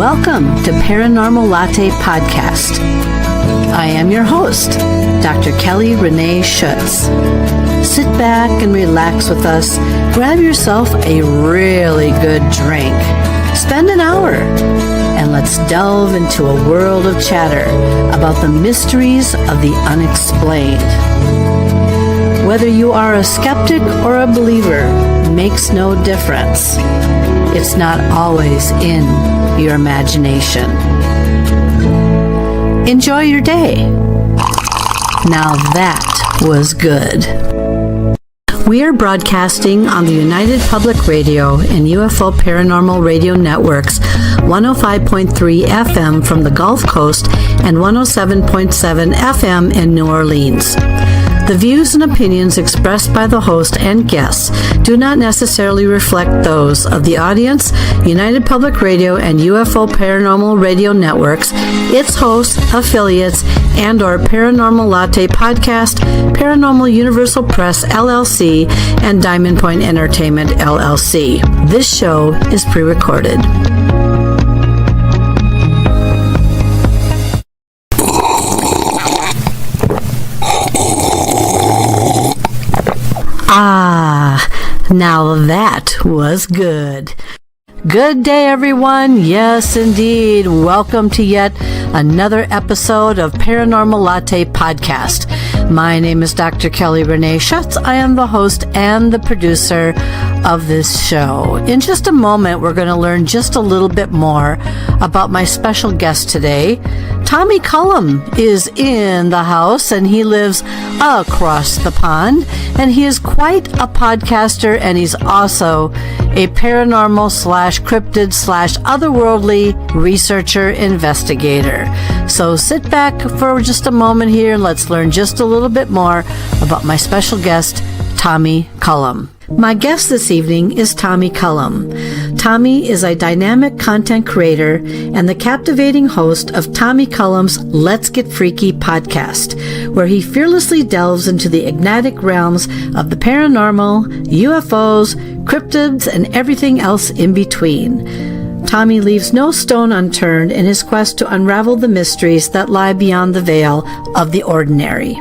Welcome to Paranormal Latte Podcast. I am your host, Dr. Kelly Renee Schutz. Sit back and relax with us. Grab yourself a really good drink. Spend an hour and let's delve into a world of chatter about the mysteries of the unexplained. Whether you are a skeptic or a believer makes no difference. It's not always in your imagination. Enjoy your day. Now that was good. We are broadcasting on the United Public Radio and UFO Paranormal Radio Networks 105.3 FM from the Gulf Coast and 107.7 FM in New Orleans. The views and opinions expressed by the host and guests do not necessarily reflect those of the audience, United Public Radio and UFO Paranormal Radio Networks, its hosts, affiliates, and or Paranormal Latte Podcast, Paranormal Universal Press LLC, and Diamond Point Entertainment LLC. This show is pre-recorded. Now that was good. Good day, everyone. Yes, indeed. Welcome to yet another episode of Paranormal Latte Podcast. My name is Dr. Kelly Renee Schutz. I am the host and the producer of this show. In just a moment, we're going to learn just a little bit more about my special guest today. Tommy Cullum is in the house, and he lives across the pond, and he is quite a podcaster, and he's also a paranormal / cryptid / otherworldly researcher investigator. So sit back for just a moment here and let's learn just a little bit more about my special guest, Tommy Cullum. My guest this evening is Tommy Cullum. Tommy is a dynamic content creator and the captivating host of Tommy Cullum's Let's Get Freaky podcast, where he fearlessly delves into the enigmatic realms of the paranormal, UFOs, cryptids, and everything else in between. Tommy leaves no stone unturned in his quest to unravel the mysteries that lie beyond the veil of the ordinary.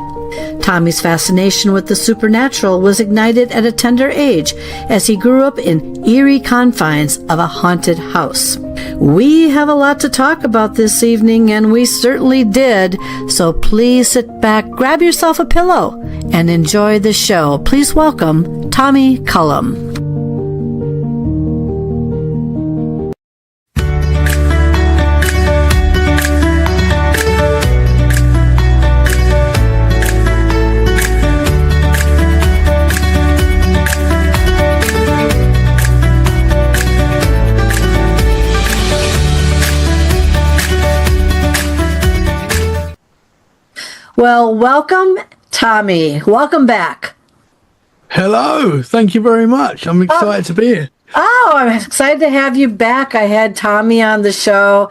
Tommy's fascination with the supernatural was ignited at a tender age as he grew up in eerie confines of a haunted house. We have a lot to talk about this evening, and we certainly did, so please sit back, grab yourself a pillow, and enjoy the show. Please welcome Tommy Cullum. Well, welcome, Tommy. Welcome back. Hello. Thank you very much. I'm excited to be here. Oh, I'm excited to have you back. I had Tommy on the show.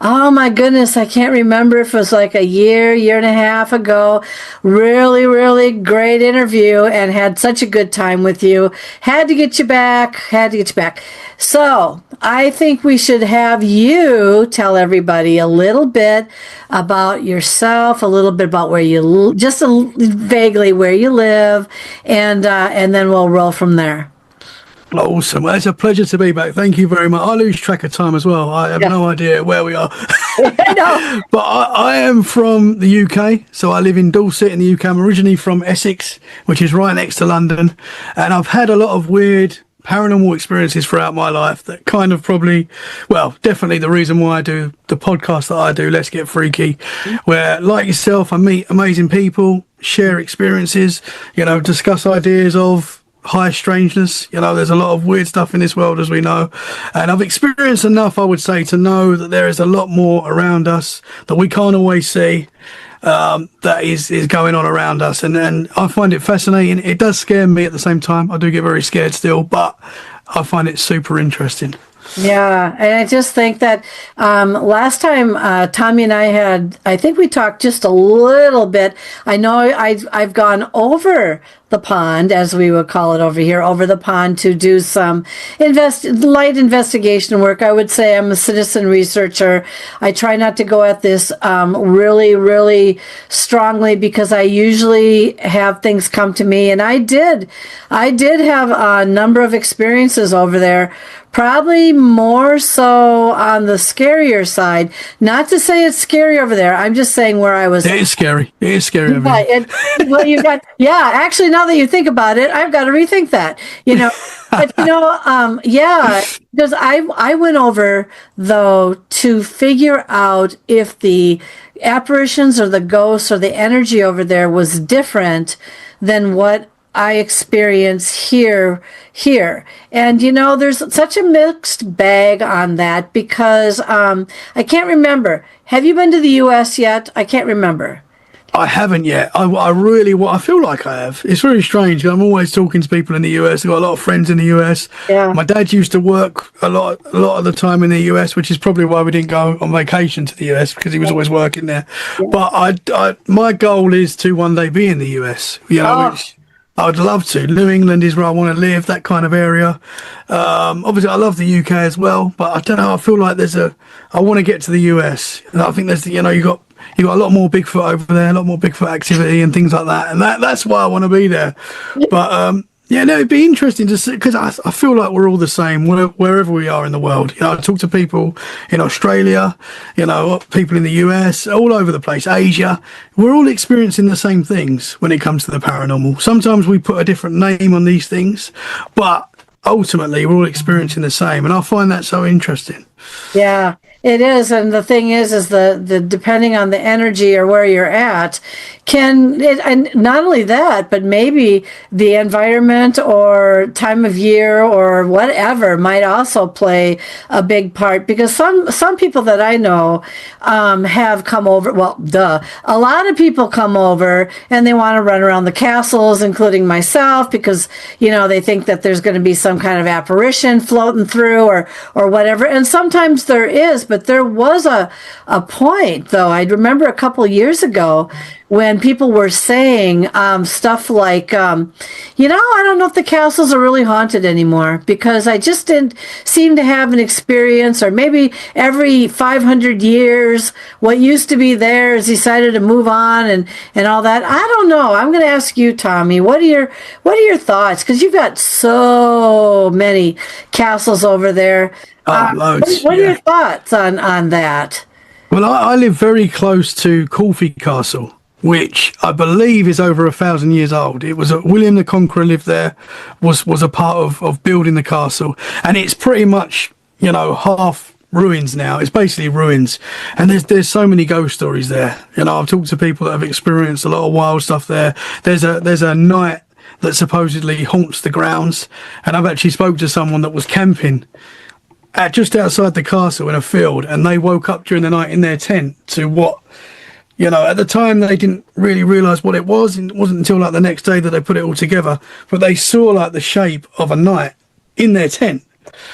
Oh, my goodness. I can't remember if it was like a year and a half ago. Really, really great interview and had such a good time with you. Had to get you back. So I think we should have you tell everybody a little bit about yourself, a little bit about where you, vaguely where you live, and then we'll roll from there. Awesome. Well, it's a pleasure to be back. Thank you very much. I lose track of time as well. I have no idea where we are. No. But I am from the UK, so I live in Dorset in the UK. I'm originally from Essex, which is right next to London, and I've had a lot of weird paranormal experiences throughout my life that kind of definitely the reason why I do the podcast that I do, Let's Get Freaky, where, like yourself, I meet amazing people, share experiences, discuss ideas of high strangeness. There's a lot of weird stuff in this world, as we know, and I've experienced enough, I would say, to know that there is a lot more around us that we can't always see, that is going on around us, and I find it fascinating. It does scare me at the same time. I do get very scared still, but I find it super interesting. Yeah, and I just think that last time Tommy and I think we talked just a little bit. I know I've gone over the pond, as we would call it over here, over the pond to do some light investigation work. I would say I'm a citizen researcher. I try not to go at this really, really strongly because I usually have things come to me, and I did have a number of experiences over there. Probably more so on the scarier side. Not to say it's scary over there. I'm just saying where I was. It is scary. It is scary. Well, you got, yeah, actually, now that you think about it, I've got to rethink that, but yeah, because I went over though to figure out if the apparitions or the ghosts or the energy over there was different than what I experience here. And there's such a mixed bag on that because I can't remember. Have you been to the US yet? I can't remember. I haven't yet. I feel like I have. It's very strange. I'm always talking to people in the US. I've got a lot of friends in the US. Yeah. My dad used to work a lot of the time in the US, which is probably why we didn't go on vacation to the US because he was always working there. Yeah. But my goal is to one day be in the US. Which I'd love to. New England is where I want to live, that kind of area. Obviously, I love the UK as well, but I don't know. I feel like I want to get to the US. And I think you got a lot more Bigfoot over there, a lot more Bigfoot activity and things like that. And that's why I want to be there. But it'd be interesting to see because I feel like we're all the same wherever we are in the world. I talk to people in Australia, people in the US, all over the place, Asia. We're all experiencing the same things when it comes to the paranormal. Sometimes we put a different name on these things, but ultimately we're all experiencing the same. And I find that so interesting. Yeah. It is, and the thing is the depending on the energy or where you're at, and not only that, but maybe the environment or time of year or whatever might also play a big part. Because some people that I know have come over. Well, a lot of people come over and they want to run around the castles, including myself, because they think that there's going to be some kind of apparition floating through or whatever. And sometimes there is. But there was a point, though, I remember a couple of years ago when people were saying stuff like, I don't know if the castles are really haunted anymore because I just didn't seem to have an experience, or maybe every 500 years, what used to be there is decided to move on and all that. I don't know. I'm going to ask you, Tommy, what are your thoughts? Because you've got so many castles over there. Loads. What are your thoughts on that? Well, I live very close to Corfe Castle, which I believe is over 1,000 years old. It was William the Conqueror lived there, was a part of building the castle, and it's pretty much half ruins now. It's basically ruins, and there's so many ghost stories there. I've talked to people that have experienced a lot of wild stuff there. There's a knight that supposedly haunts the grounds, and I've actually spoke to someone that was camping just outside the castle in a field, and they woke up during the night in their tent to what, at the time they didn't really realise what it was. It wasn't until like the next day that they put it all together, but they saw like the shape of a knight in their tent.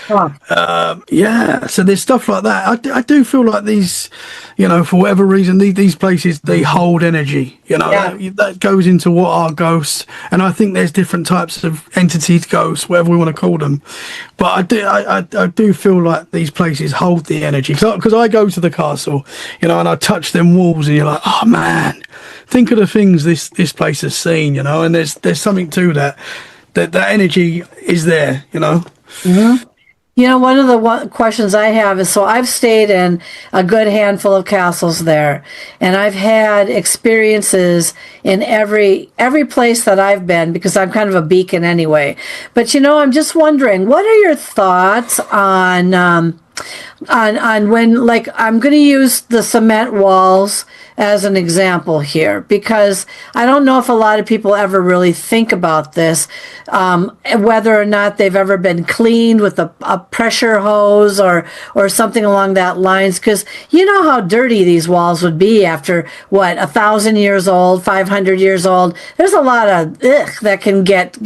So there's stuff like that. I do feel like these, for whatever reason, these places, they hold energy, that goes into what are ghosts. And I think there's different types of entities, ghosts, whatever we want to call them. But I do feel like these places hold the energy. Because I go to the castle, and I touch them walls and you're like, oh man, think of the things this place has seen, and there's something to that energy is there, Mm-hmm. One of the questions I have is, so I've stayed in a good handful of castles there, and I've had experiences in every place that I've been, because I'm kind of a beacon anyway. But I'm just wondering, what are your thoughts on on when, like, I'm going to use the cement walls as an example here, because I don't know if a lot of people ever really think about this, whether or not they've ever been cleaned with a pressure hose or something along that lines, because you know how dirty these walls would be after, what, 1,000 years old, 500 years old. There's a lot of that can get,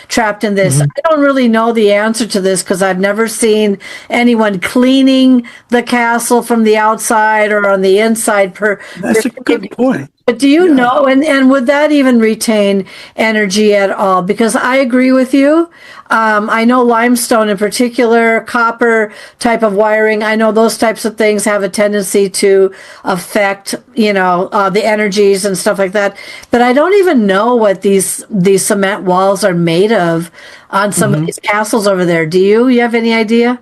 trapped in this. I don't really know the answer to this because I've never seen anyone cleaning the castle from the outside or on the inside. That's a good point. But do you know, and would that even retain energy at all? Because I agree with you. I know limestone in particular, copper type of wiring, I know those types of things have a tendency to affect, the energies and stuff like that. But I don't even know what these cement walls are made of on some of these castles over there. Do you? You have any idea?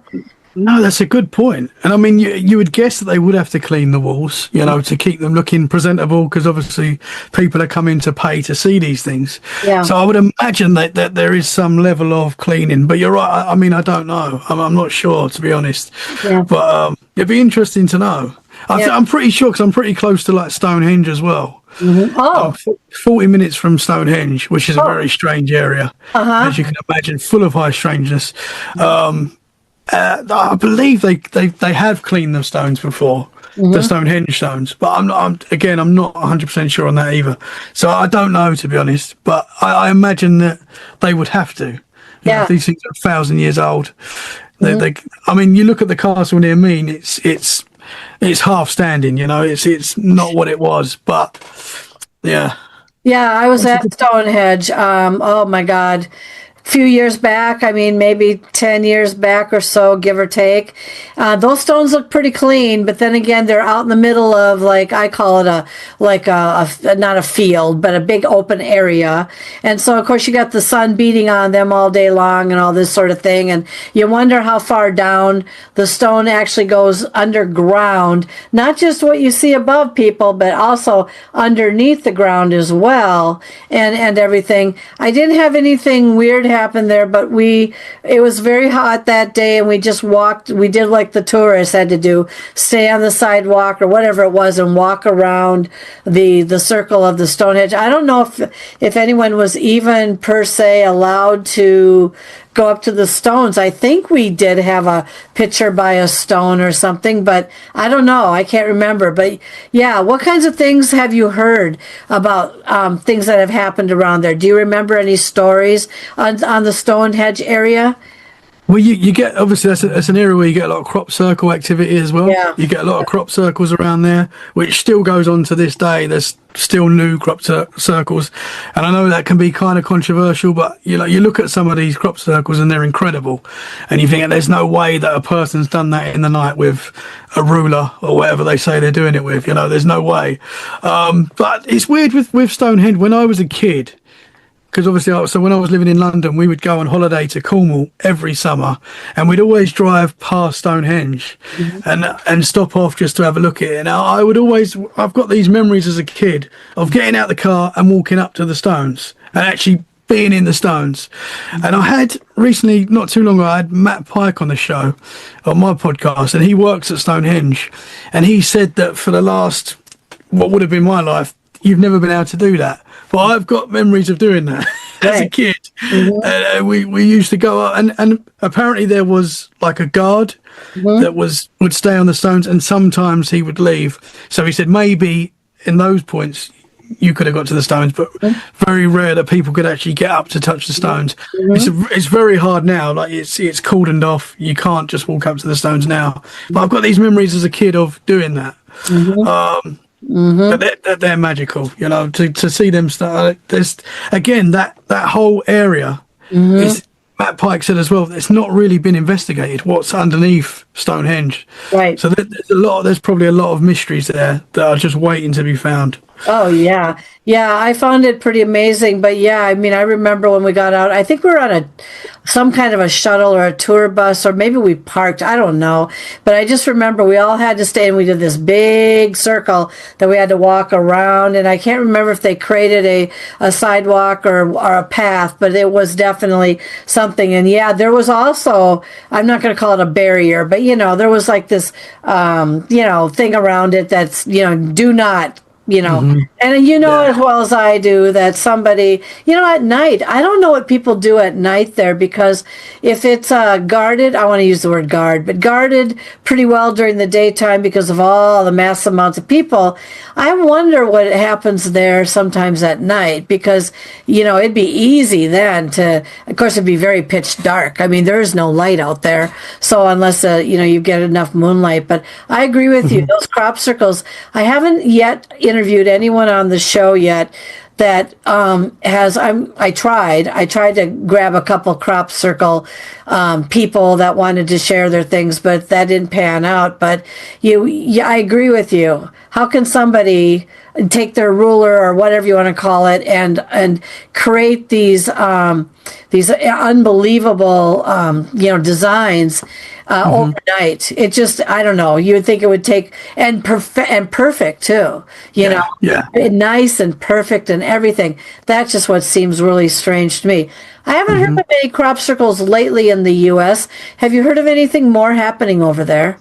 No, that's a good point. And I mean, you would guess that they would have to clean the walls, to keep them looking presentable, because obviously people are coming to pay to see these things. Yeah. So I would imagine that there is some level of cleaning. But you're right. I mean, I don't know. I'm not sure, to be honest. Yeah. But it'd be interesting to know. I'm pretty sure, because I'm pretty close to like Stonehenge as well. Oh. 40 minutes from Stonehenge, which is a very strange area, as you can imagine, full of high strangeness. I believe they have cleaned the stones before, the Stonehenge stones, but I'm not 100% sure on that either. So I don't know, to be honest, but I imagine that they would have to. If these things are 1,000 years old. I mean, you look at the castle near me, and it's half standing. It's not what it was, but yeah. Yeah, I was at Stonehenge. Oh my God. Few years back, I mean, maybe 10 years back or so, give or take. Those stones look pretty clean, but then again, they're out in the middle of, like, I call it a not a field, but a big open area. And so, of course, you got the sun beating on them all day long and all this sort of thing. And you wonder how far down the stone actually goes underground, not just what you see above people, but also underneath the ground as well, and everything. I didn't have anything weird happen there, but it was very hot that day, and we just walked. We did like the tourists had to do, stay on the sidewalk or whatever it was and walk around the circle of the Stonehenge. I don't know if anyone was even per se allowed to go up to the stones. I think we did have a picture by a stone or something, but I don't know. I can't remember. But yeah, what kinds of things have you heard about things that have happened around there? Do you remember any stories on the Stonehenge area? Well, you get, obviously that's an area where you get a lot of crop circle activity as well. Yeah. You get a lot of crop circles around there, which still goes on to this day. There's still new crop circles, and I know that can be kind of controversial, but you look at some of these crop circles and they're incredible, and you think there's no way that a person's done that in the night with a ruler or whatever they say they're doing it with. There's no way. But it's weird with Stonehenge. When I was a kid, because obviously, so when I was living in London, we would go on holiday to Cornwall every summer, and we'd always drive past Stonehenge and stop off just to have a look at it. Now, I've got these memories as a kid of getting out the car and walking up to the stones and actually being in the stones. And I had recently, not too long ago, I had Matt Pike on the show, on my podcast, and he works at Stonehenge, and he said that for the last, what would have been my life, you've never been able to do that. But I've got memories of doing that as a kid. We used to go up, and apparently there was like a guard that would stay on the stones, and sometimes he would leave. So he said maybe in those points you could have got to the stones, but very rare that people could actually get up to touch the stones. It's very hard now. Like it's cordoned off. You can't just walk up to the stones now. But I've got these memories as a kid of doing that. But they're magical, to see them start. There's again that whole area is, Matt Pike said as well, it's not really been investigated what's underneath Stonehenge. Right. So there's probably a lot of mysteries there that are just waiting to be found. Oh, yeah. Yeah, I found it pretty amazing. But yeah, I mean, I remember when we got out, I think we were on some kind of a shuttle or a tour bus, or maybe we parked. I don't know. But I just remember we all had to stay and we did this big circle that we had to walk around. And I can't remember if they created a sidewalk or a path, but it was definitely something. And yeah, there was also, I'm not going to call it a barrier, but there was like this, thing around it that's, do not, and as well as I do that somebody, at night, I don't know what people do at night there, because if it's guarded, I want to use the word guard, but guarded pretty well during the daytime because of all the mass amounts of people. I wonder what happens there sometimes at night, because, it'd be easy then of course, it'd be very pitch dark. I mean, there is no light out there. So unless, you get enough moonlight, but I agree with you. Those crop circles, I haven't yet interviewed anyone on the show yet that I tried to grab a couple crop circle people that wanted to share their things, but that didn't pan out. But I agree with you. How can somebody take their ruler or whatever you want to call it and create these unbelievable designs overnight? It just, I don't know. You would think it would take and perfect too. Yeah. Nice and perfect and everything. That's just what seems really strange to me. I haven't heard of any crop circles lately in the U.S. Have you heard of anything more happening over there?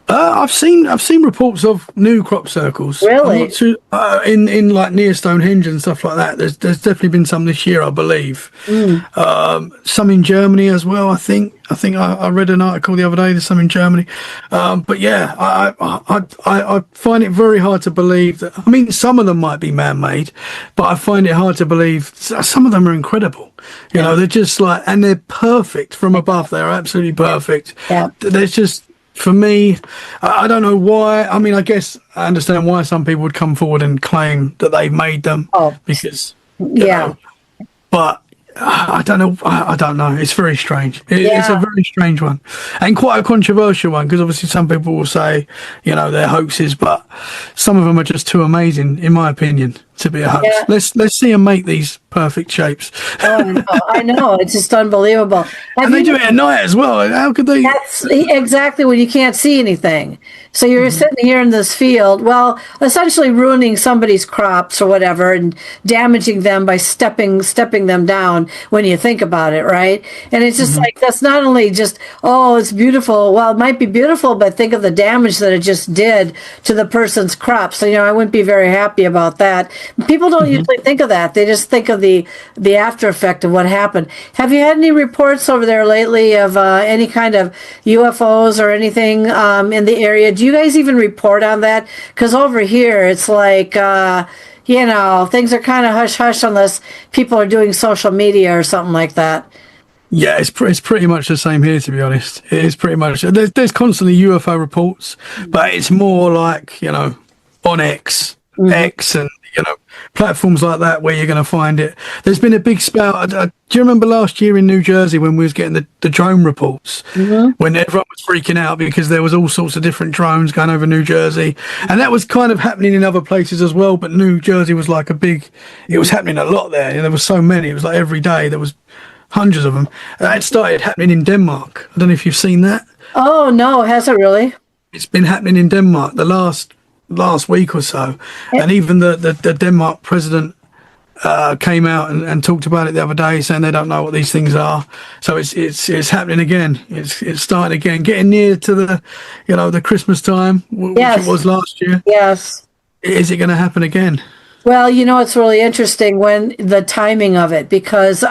I've seen reports of new crop circles. Really? I'm not too, in like near Stonehenge and stuff like that. There's definitely been some this year, I believe. Some in Germany as well. I think I read an article the other day. There's some in Germany. But yeah, I find it very hard to believe that. I mean, some of them might be man-made, but I find it hard to believe some of them are incredible. They're just like, and they're perfect from above. They're absolutely perfect. Yeah. There's just. For me, I don't know why. I mean, I guess I understand why some people would come forward and claim that they've made them. Because, but I don't know. I don't know. It's very strange. It's a very strange one, and quite a controversial one, because obviously some people will say, they're hoaxes, but some of them are just too amazing, in my opinion, to be a hoax. Yeah. Let's see them make these perfect shapes. I know. It's just unbelievable. And they do it at night as well. How could they? That's exactly when you can't see anything. So you're sitting here in this field, well, essentially ruining somebody's crops or whatever, and damaging them by stepping them down when you think about it, right? And it's just like, that's not only just, it's beautiful. Well, it might be beautiful, but think of the damage that it just did to the person's crops. So, I wouldn't be very happy about that. People don't usually think of that. They just think of the after effect of what happened. Have you had any reports over there lately of any kind of UFOs or anything in the area? Do you guys even report on that? Because over here, it's like, things are kind of hush-hush unless people are doing social media or something like that. Yeah, it's pretty much the same here, to be honest. It is pretty much. There's constantly UFO reports, but it's more like, on X and, platforms like that where you're going to find it. There's been a big spout. Do you remember last year in New Jersey when we was getting the drone reports, when everyone was freaking out because there was all sorts of different drones going over New Jersey, and that was kind of happening in other places as well, but New Jersey was like it was happening a lot there. There was so many. It was like every day there was hundreds of them. It started happening in Denmark. I don't know if you've seen that. Oh, no, has it really? It's been happening in Denmark the last week or so, and even the Denmark president came out and talked about it the other day, saying they don't know what these things are. So it's happening again. It's starting again, getting near to the Christmas time, which it was last year. Yes. Is it going to happen again? Well, it's really interesting when the timing of it, because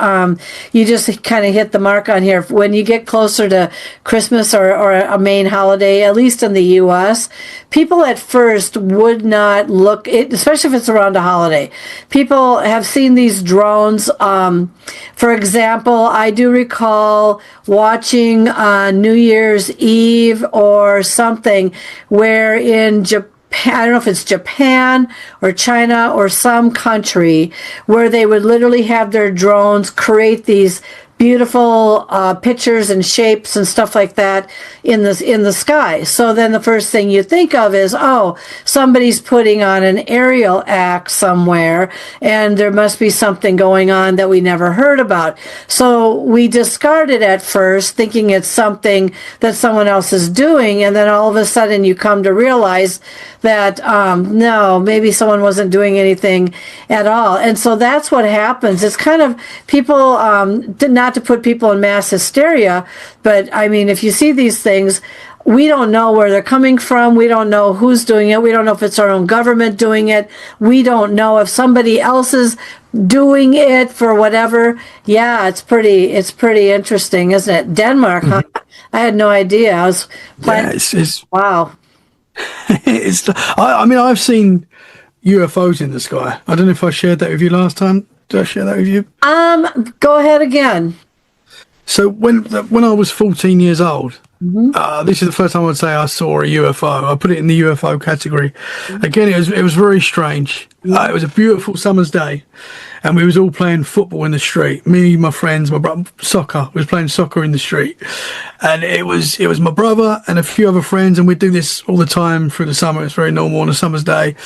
you just kind of hit the mark on here. When you get closer to Christmas or a main holiday, at least in the U.S., people at first would not look, especially if it's around a holiday. People have seen these drones. For example, I do recall watching New Year's Eve or something where in Japan, I don't know if it's Japan or China or some country, where they would literally have their drones create these beautiful pictures and shapes and stuff like that in the sky. So then the first thing you think of is, oh, somebody's putting on an aerial act somewhere, and there must be something going on that we never heard about. So we discard it at first, thinking it's something that someone else is doing, and then all of a sudden you come to realize that no, maybe someone wasn't doing anything at all. And so that's what happens. It's kind of people, not to put people in mass hysteria, but I mean, if you see these things, we don't know where they're coming from. We don't know who's doing it. We don't know if it's our own government doing it. We don't know if somebody else is doing it for whatever. Yeah, it's pretty interesting, isn't it? Denmark, huh? I had no idea. I was planning. Yeah, wow. I mean, I've seen UFOs in the sky. I don't know if I shared that with you last time. Did I share that with you? Go ahead again. So when I was 14 years old, this is the first time I'd say I saw a UFO. I put it in the UFO category. Again, it was very strange. It was a beautiful summer's day, and we was all playing football in the street. Me, my friends, my brother, soccer. We was playing soccer in the street, and it was my brother and a few other friends, and we'd do this all the time through the summer. It's very normal on a summer's day,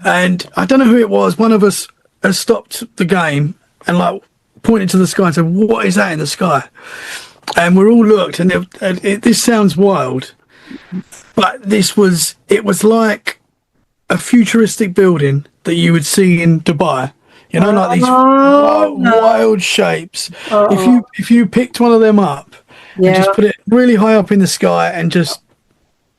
and I don't know who it was. One of us has stopped the game and like pointed to the sky and said, "What is that in the sky?" And we all looked, and this sounds wild, but it was like a futuristic building that you would see in Dubai. You know, like these wild shapes. If you picked one of them up and just put it really high up in the sky and just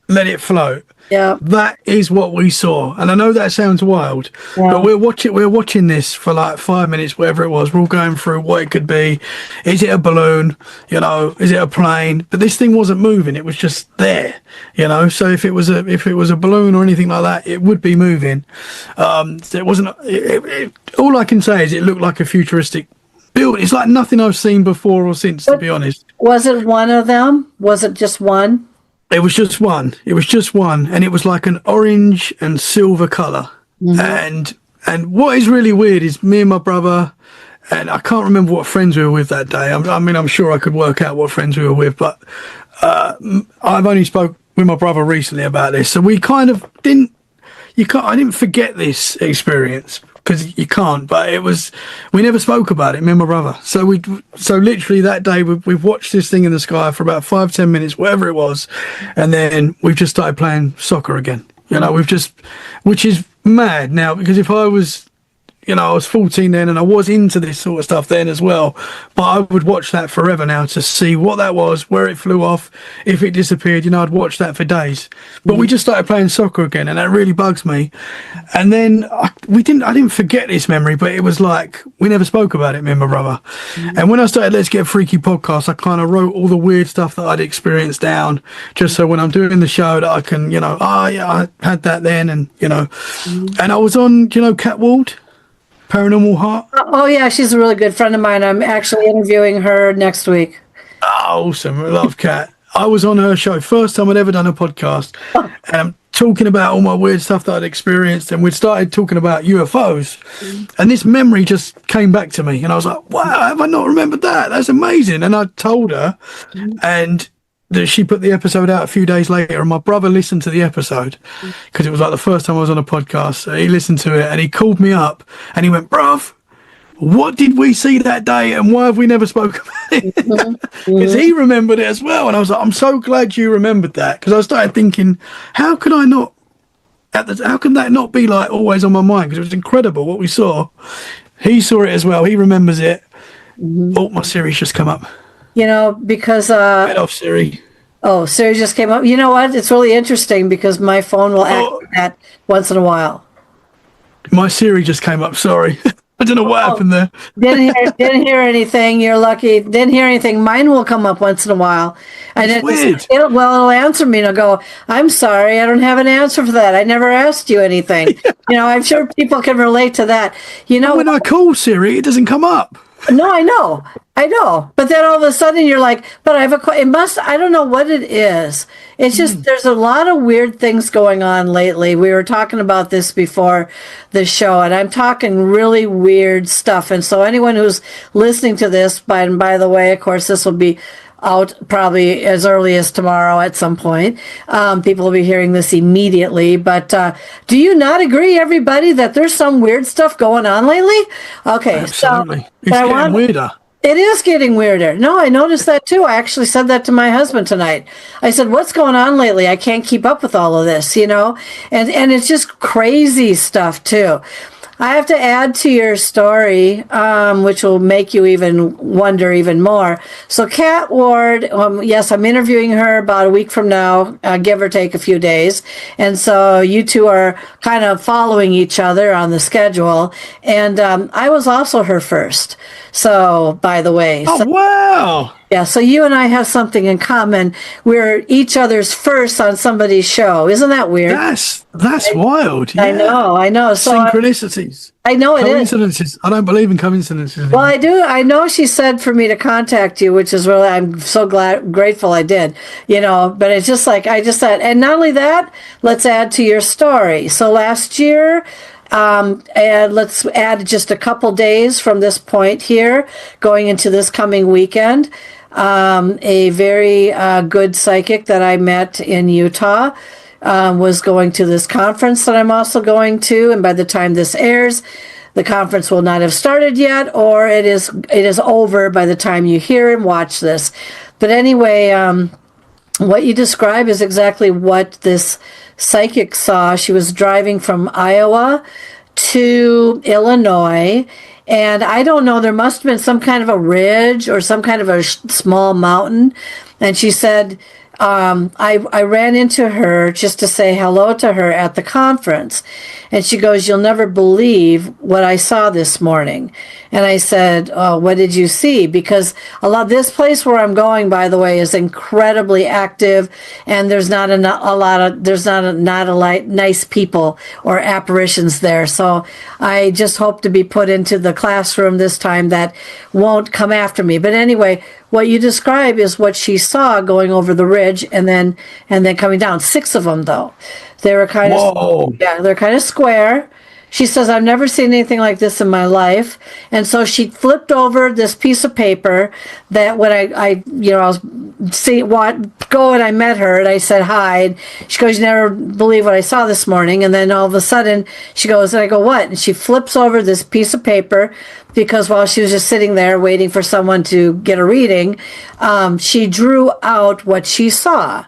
let it float. Yeah, that is what we saw, and I know that sounds wild, but we're watching this for like 5 minutes, whatever it was. We're all going through what it could be. Is it a balloon? You know, is it a plane? But this thing wasn't moving; it was just there. You know, so if it was a balloon or anything like that, it would be moving. It wasn't. All I can say is it looked like a futuristic building. It's like nothing I've seen before or since, to be honest. Was it one of them? Was it just one? It was just one. And it was like an orange and silver colour. And what is really weird is me and my brother, and I can't remember what friends we were with that day. I mean, I'm sure I could work out what friends we were with, but I've only spoke with my brother recently about this. So we kind of I didn't forget this experience, because you can't, but we never spoke about it, me and my brother. So literally that day we've watched this thing in the sky for about 5-10 minutes, whatever it was, and then we've just started playing soccer again. You know, which is mad now, because if I was, I was 14 then, and I was into this sort of stuff then as well, but I would watch that forever now to see what that was, where it flew off, if it disappeared. I'd watch that for days. But we just started playing soccer again, and that really bugs me. And then I didn't forget this memory, but it was like we never spoke about it, me and my brother. And when I started Let's Get Freaky podcast, I kind of wrote all the weird stuff that I'd experienced down, just so when I'm doing the show that I can, I had that then, and and I was on, Cat Ward, Paranormal Heart. Oh yeah, she's a really good friend of mine. I'm actually interviewing her next week. Oh, awesome. I love Kat. I was on her show, first time I'd ever done a podcast, and I'm talking about all my weird stuff that I'd experienced, and we'd started talking about UFOs, and this memory just came back to me, and I was like, wow, have I not remembered that? That's amazing. And I told her, and she put the episode out a few days later, and my brother listened to the episode because it was like the first time I was on a podcast. So he listened to it and he called me up and he went, bruv, what did we see that day and why have we never spoken about it? Because he remembered it as well. And I was like, I'm so glad you remembered that, because I started thinking, how can that not be like always on my mind? Because it was incredible what we saw. He saw it as well. He remembers it. Oh, my Siri's just come up. Because Get off, Siri. Oh, Siri just came up. You know what? It's really interesting because my phone will act like that once in a while. My Siri just came up. Sorry. I don't know what happened there. Didn't hear anything. You're lucky. Didn't hear anything. Mine will come up once in a while. And it'll answer me and I'll go, I'm sorry, I don't have an answer for that. I never asked you anything. I'm sure people can relate to that. When I call Siri, it doesn't come up. No, I know. But then all of a sudden you're like, but I have it must, I don't know what it is. It's just, there's a lot of weird things going on lately. We were talking about this before the show, and I'm talking really weird stuff. And so anyone who's listening to this, by the way, of course, this will be out probably as early as tomorrow at some point. People will be hearing this immediately. But do you not agree, everybody, that there's some weird stuff going on lately? Okay. Absolutely. So, it's getting weirder. It is getting weirder. No, I noticed that too. I actually said that to my husband tonight. I said, what's going on lately? I can't keep up with all of this, you know? And it's just crazy stuff too. I have to add to your story, which will make you even wonder even more. So Kat Ward, yes, I'm interviewing her about a week from now, give or take a few days. And so you two are kind of following each other on the schedule. And I was also her first. So, by the way. Oh, so, wow. Yeah, so you and I have something in common. We're each other's first on somebody's show. Isn't that weird? That's wild. Yeah. I know. So synchronicities. I know it is. Coincidences. I don't believe in coincidences. Well, I do. I know she said for me to contact you, which is really, I'm so grateful I did, you know, but it's just like, I just said, and not only that, let's add to your story. So last year, and let's add just a couple days from this point here, going into this coming weekend. A very good psychic that I met in Utah was going to this conference that I'm also going to, and by the time this airs, the conference will not have started yet, or it is over by the time you hear and watch this. But anyway, what you describe is exactly what this psychic saw. She was driving from Iowa to Illinois, and I don't know, there must have been some kind of a ridge or some kind of a small mountain. And she said, I ran into her just to say hello to her at the conference. And she goes, you'll never believe what I saw this morning. And I said, oh, what did you see? Because this place where I'm going, by the way, is incredibly active, and there's not a lot nice people or apparitions there. So I just hope to be put into the classroom this time that won't come after me. But anyway, what you describe is what she saw going over the ridge and then coming down. 6 of them, though. They were kind of, they're kind of square. She says, I've never seen anything like this in my life. And so she flipped over this piece of paper that when I was go and I met her and I said hi. And she goes, you never believe what I saw this morning. And then all of a sudden she goes, and I go, what? And she flips over this piece of paper because while she was just sitting there waiting for someone to get a reading, she drew out what she saw.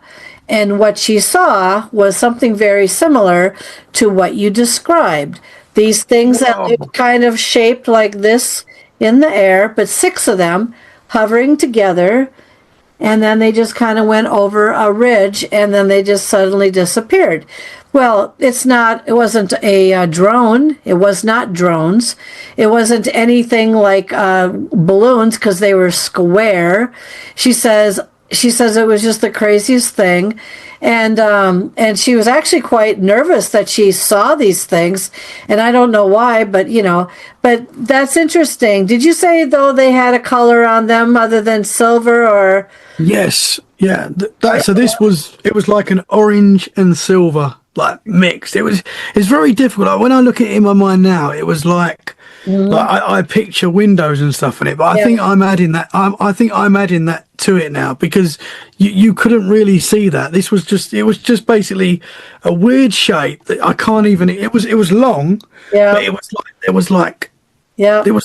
And what she saw was something very similar to what you described. These things that looked kind of shaped like this in the air, but 6 of them hovering together, and then they just kind of went over a ridge, and then they just suddenly disappeared. Well, it wasn't a drone. It was not drones. It wasn't anything like balloons because they were square. She says it was just the craziest thing. And she was actually quite nervous that she saw these things. And I don't know why, but that's interesting. Did you say, though, they had a color on them other than silver or? Yes. Yeah. So it was like an orange and silver, like mixed. It's very difficult. Like, when I look at it in my mind now, it was like, I picture windows and stuff in it, but I think I'm adding that. I think I'm adding that to it now because you couldn't really see that. It was just basically a weird shape that I can't even. It was long, but it was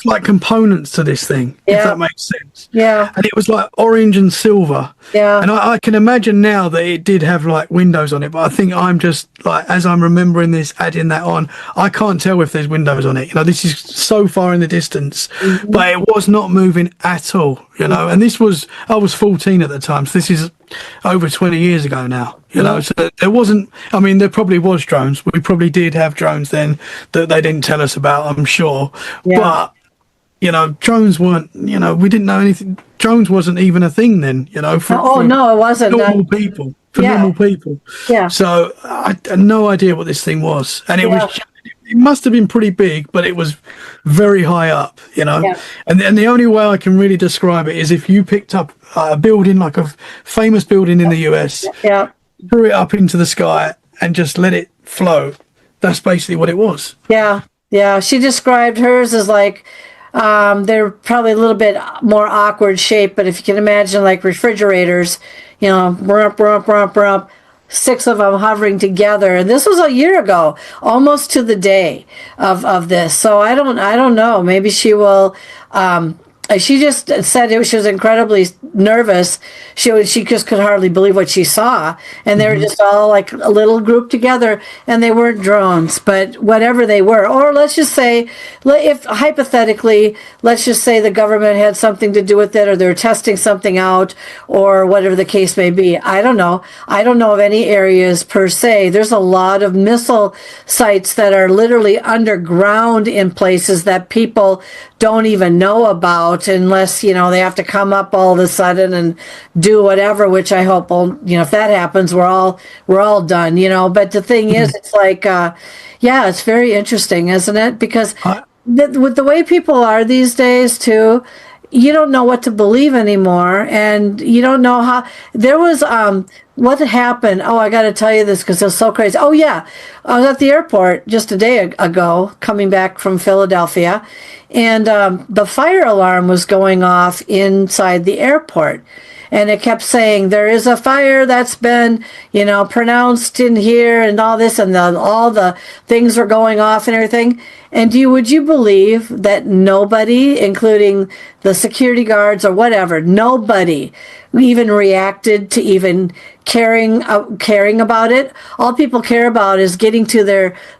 like components to this thing, if that makes sense. Yeah. And it was like orange and silver. Yeah. And I can imagine now that it did have like windows on it, but I think I'm just like, as I'm remembering this, adding that on, I can't tell if there's windows on it. You know, this is so far in the distance, but it was not moving at all, you know. And I was 14 at the time, so this is over 20 years ago now, you know. So there wasn't, I mean, there probably was drones. We probably did have drones then that they didn't tell us about, I'm sure. But, you know, drones weren't, you know, we didn't know anything. Drones wasn't even a thing then, you know. No, it wasn't. Normal people. For normal people. Yeah. So I had no idea what this thing was. And it it must have been pretty big, but it was very high up, you know. Yeah. And the only way I can really describe it is if you picked up a building, like a famous building in the US, Yeah. threw it up into the sky and just let it float. That's basically what it was. Yeah. Yeah. She described hers as like, they're probably a little bit more awkward shape, but if you can imagine like refrigerators, you know, rump, rump, rump, rump, 6 of them hovering together. And this was a year ago, almost to the day of this. So I don't know. Maybe she will, she just said she was incredibly nervous. She just could hardly believe what she saw, and they were just all like a little group together, and they weren't drones, but whatever they were, or let's just say, if hypothetically, let's just say the government had something to do with it, or they're testing something out, or whatever the case may be. I don't know. I don't know of any areas per se. There's a lot of missile sites that are literally underground in places that people don't even know about unless, you know, they have to come up all of a sudden and do whatever, which I hope will, you know, if that happens, we're all done, you know. But the thing is, it's like, yeah, it's very interesting, isn't it? Because with the way people are these days too, you don't know what to believe anymore, and you don't know how. There was what happened. Oh, I got to tell you this because it's so crazy. Oh yeah, I was at the airport just a day ago, coming back from Philadelphia, and the fire alarm was going off inside the airport. And it kept saying, there is a fire that's been, you know, pronounced in here, and all this, and all the things were going off and everything. And would you believe that nobody, including the security guards or whatever, nobody even reacted to even caring about it? All people care about is getting to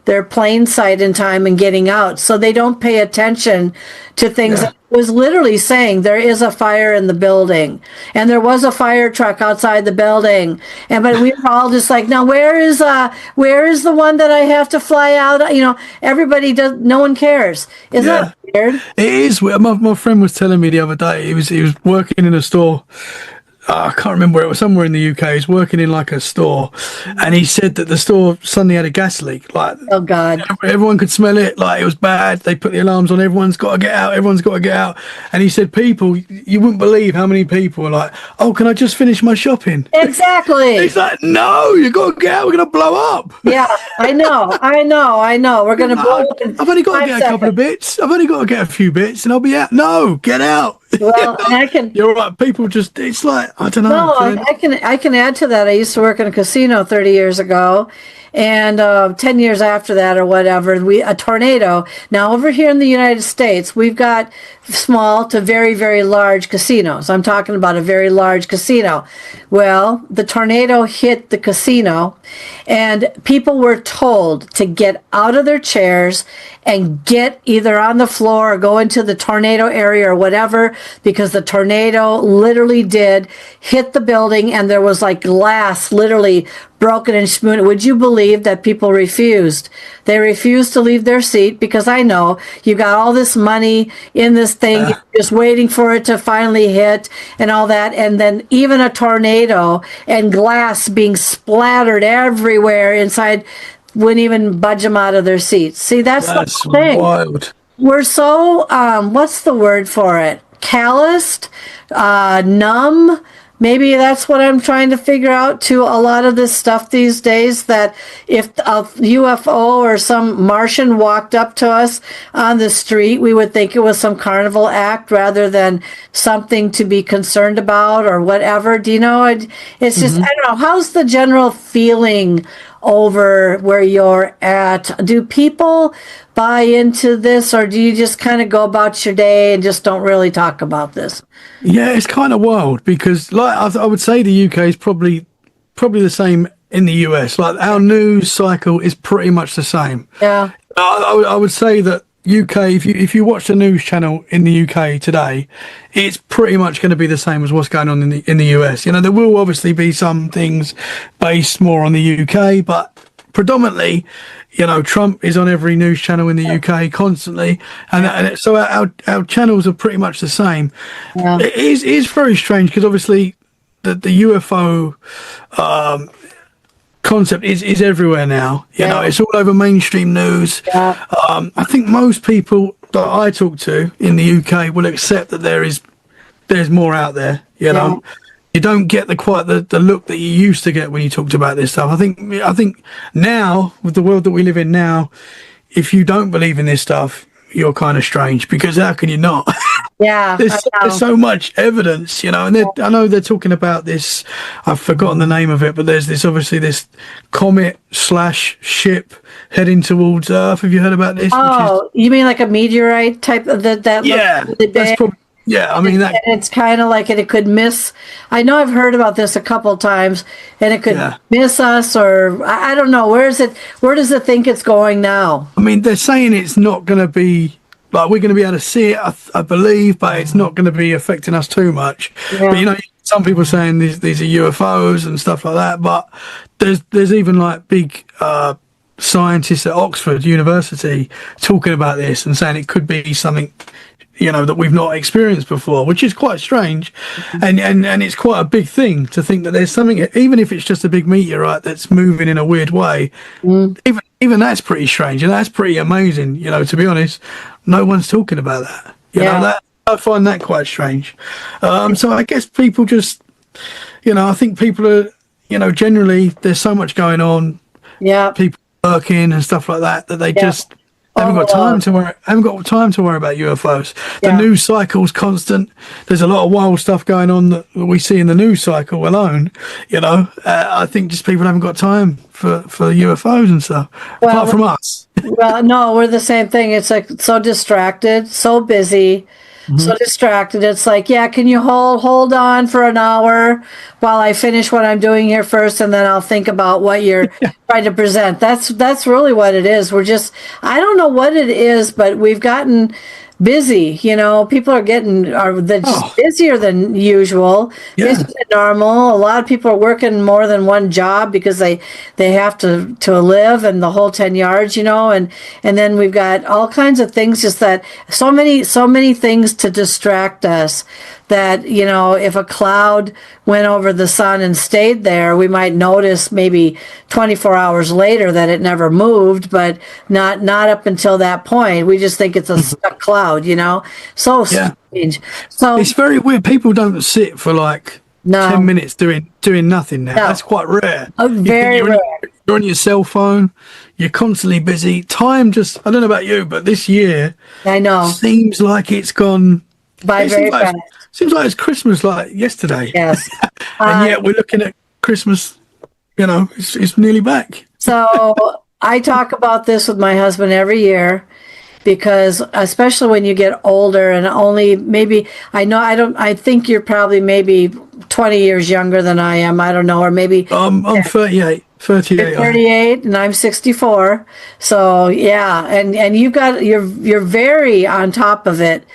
their plane site in time and getting out. So they don't pay attention to things. Yeah. It was literally saying there is a fire in the building, and there was a fire truck outside the building, but we were all just like, now where is the one that I have to fly out? You know, everybody does. No one cares. Isn't that weird? It is. My friend was telling me the other day. He was working in a store. I can't remember where it was, somewhere in the UK. He's working in like a store, and he said that the store suddenly had a gas leak. Like, oh God, everyone could smell it. Like, it was bad. They put the alarms on. Everyone's got to get out. Everyone's got to get out. And he said, people, you wouldn't believe how many people were like, oh, can I just finish my shopping? Exactly. He's like, no, you got to get out. We're gonna blow up. Yeah, I know. We're gonna blow up. I've only got to get a couple of bits. I've only got to get a few bits, and I'll be out. No, get out. Well, and I can. You're right. People just, it's like, I don't know. No, I can add to that. I used to work in a casino 30 years ago, and 10 years after that or whatever, a tornado. Now over here in the United States, we've got small to very, very large casinos. I'm talking about a very large casino. Well, the tornado hit the casino, and people were told to get out of their chairs and get either on the floor or go into the tornado area or whatever, because the tornado literally did hit the building, and there was like glass literally broken and smoothed. Would you believe that people refused? They refused to leave their seat, because I know you got all this money in this thing, you're just waiting for it to finally hit and all that. And then even a tornado and glass being splattered everywhere inside wouldn't even budge them out of their seats. See, that's the thing. Wild. We're so, what's the word for it? Calloused, numb. Maybe that's what I'm trying to figure out to a lot of this stuff these days, that if a UFO or some Martian walked up to us on the street, we would think it was some carnival act rather than something to be concerned about or whatever. Do you know? It's just, I don't know. How's the general feeling over where you're at? Do people buy into this, or do you just kind of go about your day and just don't really talk about this? Yeah, it's kind of wild, because like I would say the UK is probably the same in the US. Like, our news cycle is pretty much the same. Yeah. I would say that UK, if you watch the news channel in the UK today, it's pretty much going to be the same as what's going on in the US. You know, there will obviously be some things based more on the UK, but predominantly, you know, Trump is on every news channel in the UK constantly, and so our channels are pretty much the same. Yeah. It is very strange, because obviously the UFO concept is everywhere now. You know, it's all over mainstream news. Yeah. I think most people that I talk to in the UK will accept that there's more out there. You know, you don't get the look that you used to get when you talked about this stuff. I think now, with the world that we live in now, if you don't believe in this stuff, you're kind of strange, because how can you not? Yeah, there's so much evidence, you know, and I know they're talking about this. I've forgotten the name of it, but there's this comet / ship heading towards Earth. Have you heard about this? Oh, you mean like a meteorite type of that? Yeah, that's probably. Yeah, I mean that. And it's kind of like it could miss. I know I've heard about this a couple times, and it could miss us, or I don't know. Where does it think it's going now? I mean, they're saying it's not going to be. Like, we're going to be able to see it, I believe, but it's not going to be affecting us too much. Yeah. But, you know, some people saying these are UFOs and stuff like that. But there's even, like, big scientists at Oxford University talking about this and saying it could be something, you know, that we've not experienced before, which is quite strange. And it's quite a big thing to think that there's something, even if it's just a big meteorite that's moving in a weird way, even that's pretty strange, and that's pretty amazing, you know, to be honest. No one's talking about that. You know, that I find that quite strange. So I guess people just, you know, I think people are, you know, generally there's so much going on. Yeah. People working and stuff like that they just haven't got time to worry about UFOs. The news cycle's constant. There's a lot of wild stuff going on that we see in the news cycle alone. You know, I think just people haven't got time for UFOs and stuff, apart from us. Well, no, we're the same thing. It's like so distracted, so busy, so distracted. It's like, can you hold on for an hour while I finish what I'm doing here first, and then I'll think about what you're trying to present. That's really what it is. We're just, I don't know what it is, but we've gotten busy. You know, people are just busier than usual, busier than normal. A lot of people are working more than one job because they have to live, and the whole 10 yards, you know, and then we've got all kinds of things, just that so many things to distract us that, you know, if a cloud went over the sun and stayed there, we might notice maybe 24 hours later that it never moved, but not up until that point. We just think it's a stuck cloud, you know? So strange. So it's very weird. People don't sit for like 10 minutes doing nothing now. That's quite rare. Very rare. You're on your cell phone. You're constantly busy. Time just, I don't know about you, but this year, I know, seems like it's gone by very fast. Seems like it's Christmas like yesterday. Yes. And yet we're looking at Christmas, you know, it's nearly back. So I talk about this with my husband every year, because especially when you get older, and only maybe, I think you're probably maybe 20 years younger than I am. I don't know, or maybe I'm 38. 38 and I'm 64. So and you're very on top of it.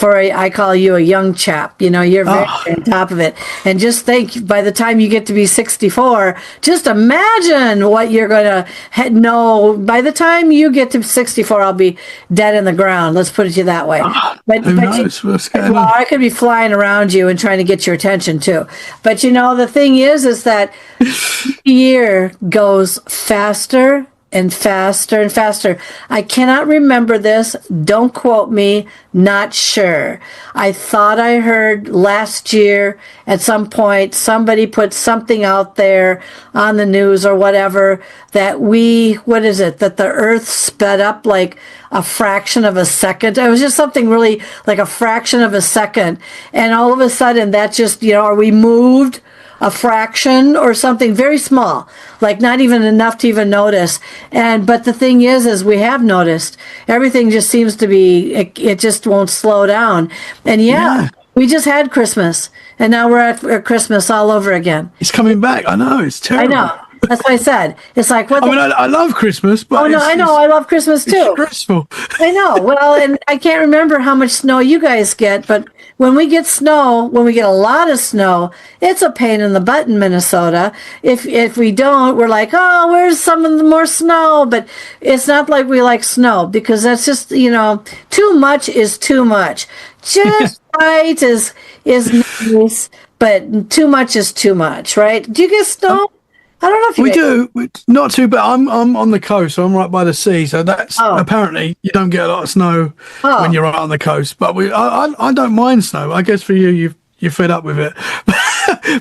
I call you a young chap, you know, you're very on top of it. And just think, by the time you get to be 64, just imagine what you're going to know. By the time you get to 64, I'll be dead in the ground. Let's put it that way. Who knows what's going on? I could be flying around you and trying to get your attention too. But you know, the thing is that each year goes faster and faster and faster. I cannot remember this. Don't quote me. Not sure. I thought I heard last year at some point somebody put something out there on the news or whatever that that the Earth sped up like a fraction of a second. It was just something really like a fraction of a second. And all of a sudden that just, you know, are we moved a fraction or something very small, like not even enough to even notice. But the thing is we have noticed everything just seems to be, it just won't slow down. And we just had Christmas, and now we're at Christmas all over again. It's coming back. I know, it's terrible. I know. That's what I said. It's like, what? I love Christmas, but I know. I love Christmas too. It's stressful. I know. Well, and I can't remember how much snow you guys get, but when we get a lot of snow, it's a pain in the butt in Minnesota. If we don't, we're like, oh, where's some of the more snow? But it's not like we like snow, because that's just, you know, too much is too much. Just right is nice, but too much is too much, right? Do you get snow? I don't know if we do. Not too bad. I'm on the coast, so I'm right by the sea. So that's apparently you don't get a lot of snow when you're right on the coast. But I don't mind snow. I guess for you're fed up with it.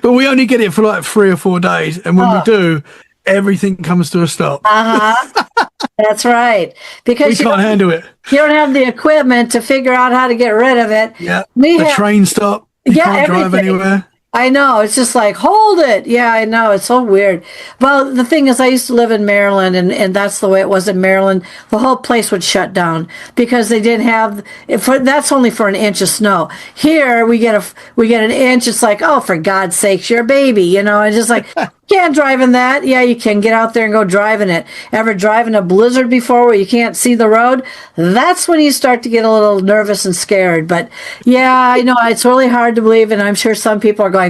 But we only get it for like 3 or 4 days, and when we do, everything comes to a stop. That's right. Because we can't handle it. You don't have the equipment to figure out how to get rid of it. Yeah. The train stop. You can't drive anywhere. I know. It's just like, hold it. Yeah, I know. It's so weird. Well, the thing is, I used to live in Maryland, and that's the way it was in Maryland. The whole place would shut down because they didn't have. That's only for an inch of snow. Here we get an inch. It's like, oh, for God's sakes, you're a baby, you know. And just like, can't drive in that. Yeah, you can get out there and go drive in it. Ever drive in a blizzard before where you can't see the road? That's when you start to get a little nervous and scared. But yeah, I know it's really hard to believe, and I'm sure some people are going,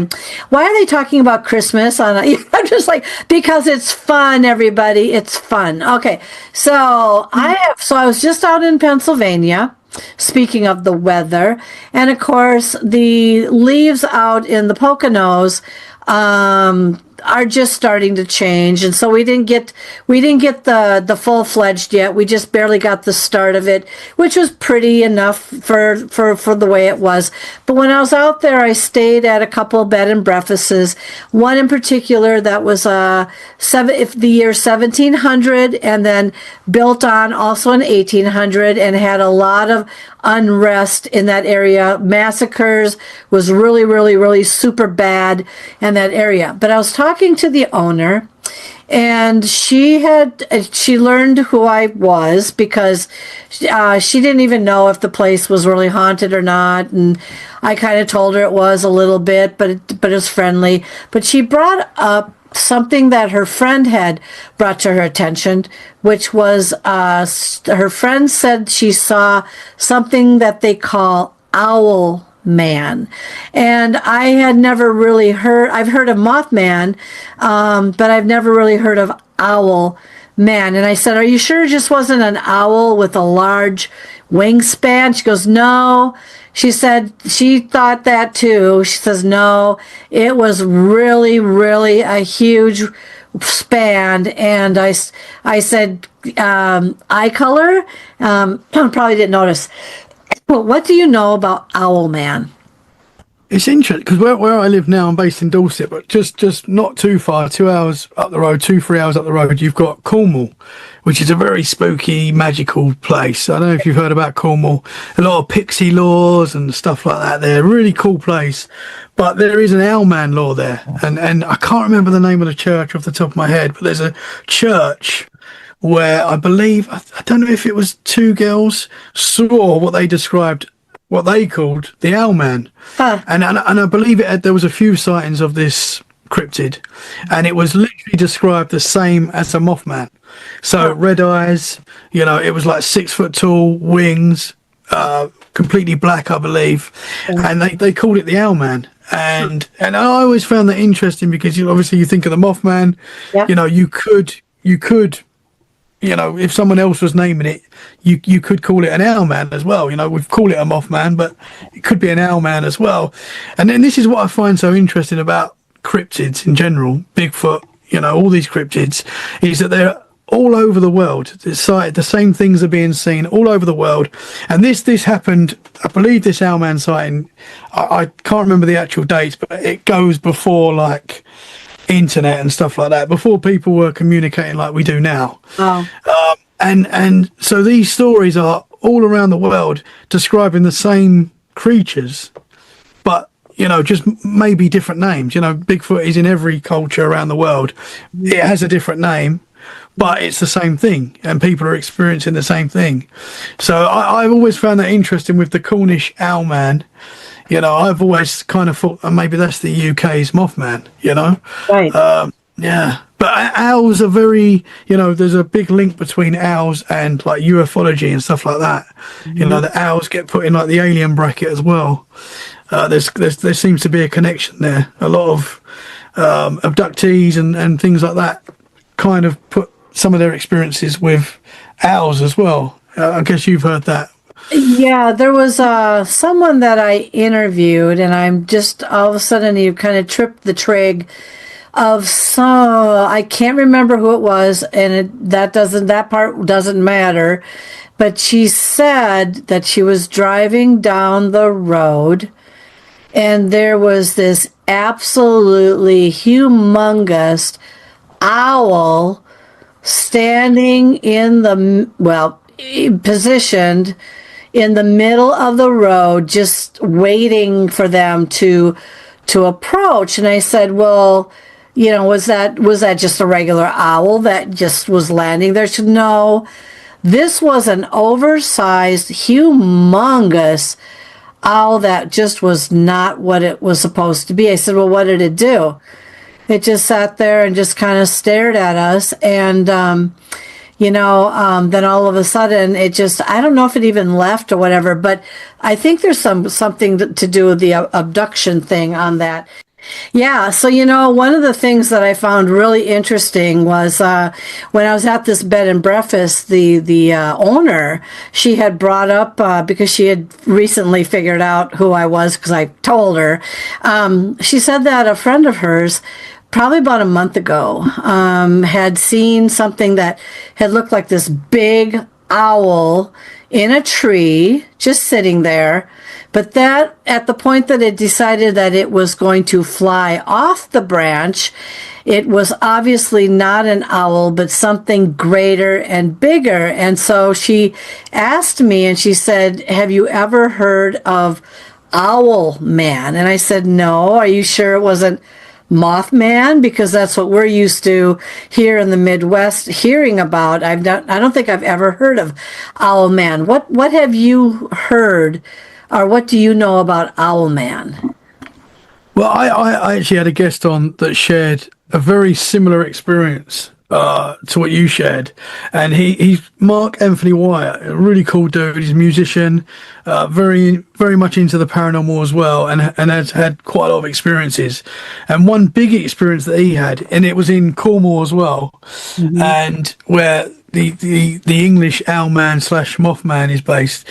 why are they talking about Christmas? I'm just like, because it's fun, everybody. It's fun. Okay, so I was just out in Pennsylvania. Speaking of the weather, and of course the leaves out in the Poconos are just starting to change, and so we didn't get the full-fledged yet. We just barely got the start of it, which was pretty enough for the way it was. But when I was out there, I stayed at a couple of bed and breakfasts. One in particular that was the year 1700, and then built on also in 1800, and had a lot of unrest in that area. Massacres, was really, really, really super bad in that area. But I was talking to the owner, and she learned who I was because she didn't even know if the place was really haunted or not, and I kind of told her it was a little bit, but it was friendly. But she brought up something that her friend had brought to her attention, which was her friend said she saw something that they call owl man. And I had never really I've heard of Mothman, but I've never really heard of owl man. And I said, are you sure it just wasn't an owl with a large wingspan? She goes, no. She said she thought that too. She says, no, it was really, really a huge span. And I said, eye color? Probably didn't notice. Well, what do you know about Owl Man? It's interesting because where I live now, I'm based in Dorset, but just not too far, 2 hours up the road, 3 hours up the road, you've got Cornwall, which is a very spooky, magical place. I don't know if you've heard about Cornwall. A lot of pixie laws and stuff like that there. Really cool place. But there is an Owlman law there. And I can't remember the name of the church off the top of my head, but there's a church where I believe, I don't know if it was 2 girls, saw what they described, what they called the Owlman. And I believe there was a few sightings of this cryptid, and it was literally described the same as a Mothman. So red eyes, it was like 6 foot tall, wings, completely black, I believe. And they called it the Owlman. And I always found that interesting because obviously you think of the Mothman, you could if someone else was naming it, you could call it an Owlman as well. We've called it a Mothman, but it could be an Owlman as well. And then this is what I find so interesting about cryptids in general, Bigfoot, all these cryptids, is that they're all over the world. The same things are being seen all over the world. And this happened, I believe this Owlman sighting, I can't remember the actual dates, but it goes before like internet and stuff like that, before people were communicating like we do now. And so these stories are all around the world describing the same creatures, but just maybe different names. Bigfoot is in every culture around the world. It has a different name, but it's the same thing, and people are experiencing the same thing. So I've always found that interesting with the Cornish Owlman. I've always kind of thought maybe that's the UK's Mothman, Right. Yeah. But owls are very, there's a big link between owls and like ufology and stuff like that. Mm-hmm. The owls get put in like the alien bracket as well. There seems to be a connection there. A lot of abductees and things like that kind of put some of their experiences with owls as well. I guess you've heard that. Yeah, there was someone that I interviewed, and I'm just all of a sudden you kind of tripped the trig. of some, I can't remember who it was, and that part doesn't matter. But she said that she was driving down the road, and there was this absolutely humongous owl standing positioned in the middle of the road, just waiting for them to approach. And I said, well, was that just a regular owl that just was landing there? She said, no, this was an oversized, humongous owl that just was not what it was supposed to be. I said, well, what did it do? It just sat there and just kind of stared at us. And, then all of a sudden it just, I don't know if it even left or whatever, but I think there's something to do with the abduction thing on that. Yeah, so one of the things that I found really interesting was when I was at this bed and breakfast, the owner, she had brought up because she had recently figured out who I was because I told her. She said that a friend of hers, probably about a month ago, had seen something that had looked like this big owl in a tree, just sitting there. But that, at the point that it decided that it was going to fly off the branch, it was obviously not an owl, but something greater and bigger. And so she asked me, and she said, have you ever heard of Owl Man? And I said, no. Are you sure it wasn't Mothman? Because that's what we're used to here in the Midwest hearing about. I don't think I've ever heard of Owl Man. What have you heard, or what do you know about Owl Man? Well, I actually had a guest on that shared a very similar experience to what you shared, and he's Mark Anthony Wyatt, a really cool dude. He's a musician, very much into the paranormal as well, and has had quite a lot of experiences. And one big experience that he had, and it was in Cornwall as well, and where the English Owlman / Mothman is based.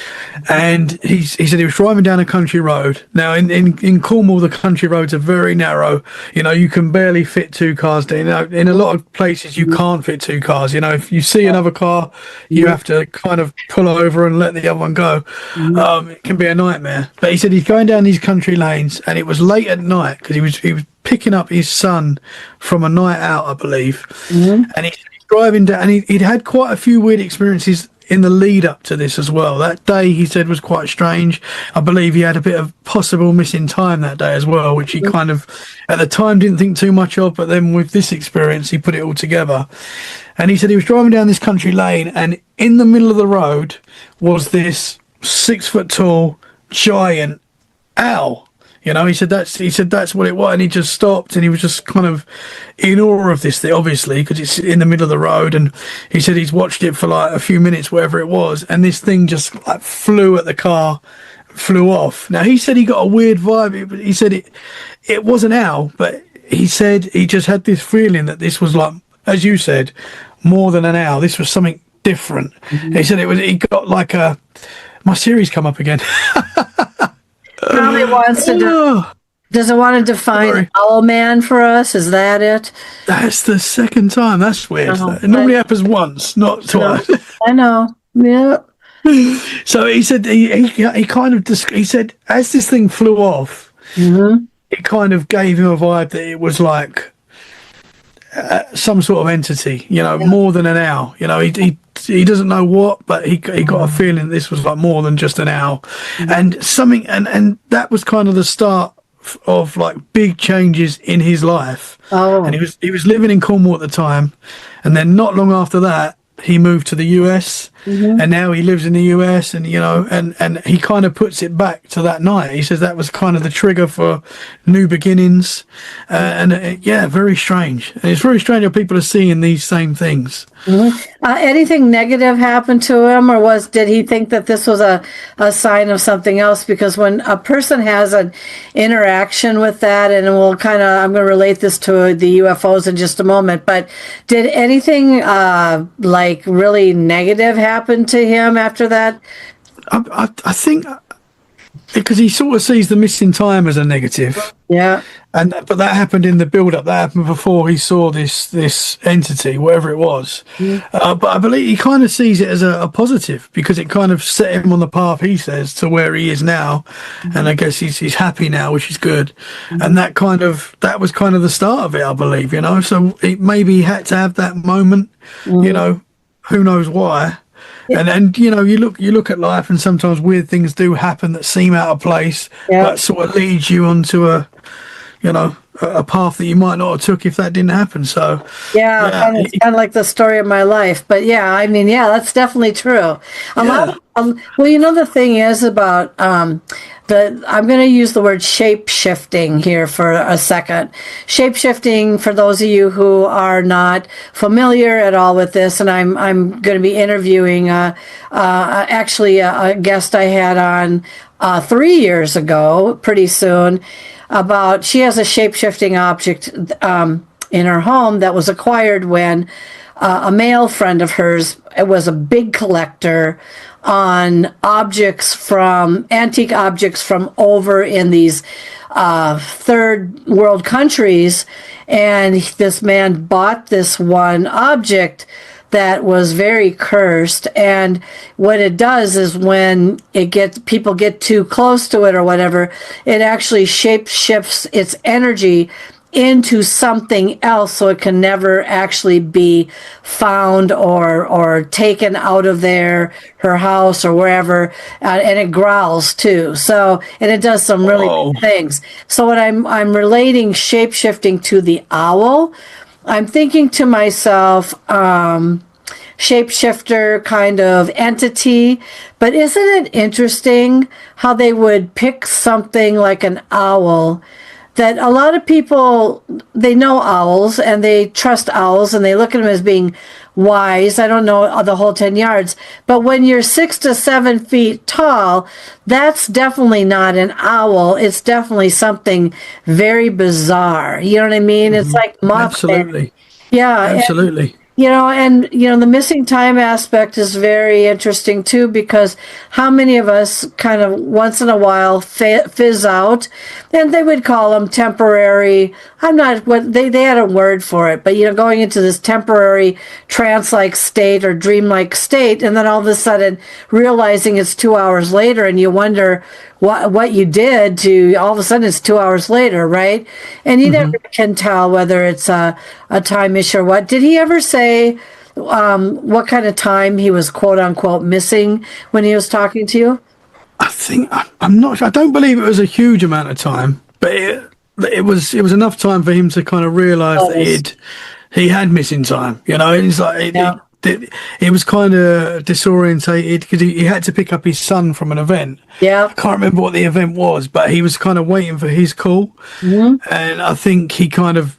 And he said he was driving down a country road. Now in Cornwall, the country roads are very narrow. You can barely fit two cars down. In a lot of places you can't fit two cars. If you see another car, you have to kind of pull over and let the other one go. It can be a nightmare. But he said he's going down these country lanes, and it was late at night because he was picking up his son from a night out, I believe. And he's driving down, and he'd had quite a few weird experiences in the lead up to this as well. That day, he said, was quite strange. I believe he had a bit of possible missing time that day as well, which he kind of at the time didn't think too much of, but then with this experience he put it all together. And he said he was driving down this country lane, and in the middle of the road was this 6 foot tall giant owl. He said that's what it was, and he just stopped, and he was just kind of in awe of this thing, obviously, because it's in the middle of the road. And he said he's watched it for like a few minutes, whatever it was, and this thing just like flew at the car, flew off. Now he said he got a weird vibe. He said it was an owl, but he said he just had this feeling that this was, like, as you said, more than an owl. This was something different. He said he got like my series come up again. Probably wants to. Does it want to define Owl Man for us? Is that it? That's the second time. That's weird. It normally happens once, not twice. I know. Yeah. So he said he kind of he said as this thing flew off, it kind of gave him a vibe that it was like some sort of entity, more than an owl. He doesn't know what, but he got a feeling this was like more than just an owl, and something, and that was kind of the start of like big changes in his life. And he was living in Cornwall at the time, and then not long after that he moved to the US, and now he lives in the US, and and he kind of puts it back to that night. He says that was kind of the trigger for new beginnings, very strange. And it's very strange how people are seeing these same things. Anything negative happened to him, or did he think that this was a sign of something else? Because when a person has an interaction with that, and I'm going to relate this to the UFOs in just a moment, but did anything like really negative happen to him after that? I think because he sort of sees the missing time as a negative. Yeah. But that happened in the build-up. That happened before he saw this entity, whatever it was. But I believe he kind of sees it as a positive, because it kind of set him on the path, he says, to where he is now. And I guess he's happy now, which is good. And that was kind of the start of it, I believe. So maybe he had to have that moment. Who knows why. And you look at life, and sometimes weird things do happen that seem out of place, but sort of leads you onto a path that you might not have took if that didn't happen. So kind of like the story of my life. But that's definitely true. The thing is about I'm going to use the word shape shifting here for a second. Shape shifting, for those of you who are not familiar at all with this, and I'm going to be interviewing actually a guest I had on 3 years ago, pretty soon. She has a shape-shifting object in her home that was acquired when a male friend of hers was a big collector on antique objects from over in these third world countries, and this man bought this one object that was very cursed. And what it does is when people get too close to it or whatever, it actually shape shifts its energy into something else, so it can never actually be found or taken out of her house or wherever, and it growls too. So, and it does some really big things. So what I'm relating shape shifting to the owl. I'm thinking to myself, shapeshifter kind of entity, but isn't it interesting how they would pick something like an owl, that a lot of people, they know owls and they trust owls and they look at them as being wise. I don't know the whole 10 yards, but when you're 6 to 7 feet tall, that's definitely not an owl. It's definitely something very bizarre. You know what I mean? It's like Mothman. Absolutely. Yeah. Absolutely. The missing time aspect is very interesting too, because how many of us kind of once in a while fizz out, and they would call them temporary. They had a word for it, but going into this temporary trance-like state or dream-like state, and then all of a sudden realizing it's 2 hours later, and you wonder what you did to all of a sudden it's 2 hours later, right? And you never can tell whether it's a time issue or what. Did he ever say what kind of time he was quote unquote missing when he was talking to you? I'm not sure. I don't believe it was a huge amount of time, but it was enough time for him to kind of realize that he had missing time. It's like it was kind of disorientated because he had to pick up his son from an event. Yeah, I can't remember what the event was, but he was kind of waiting for his call, and I think he kind of,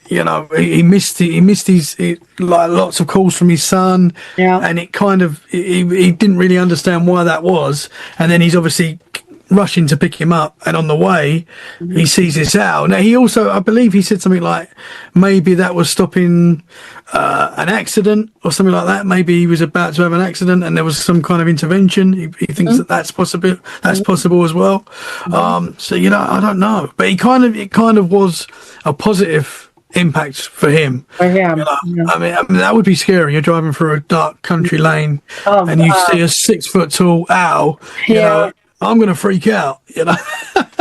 he missed his like lots of calls from his son. Yeah, and it kind of he didn't really understand why that was, and then he's obviously rushing to pick him up, and on the way he sees this owl. Now he also, I believe he said something like maybe that was stopping an accident or something like that. Maybe he was about to have an accident and there was some kind of intervention. He thinks that's possible as well. So I don't know, but it kind of was a positive impact for him. I mean that would be scary. You're driving through a dark country lane and you see a 6 foot tall owl. You know, I'm going to freak out,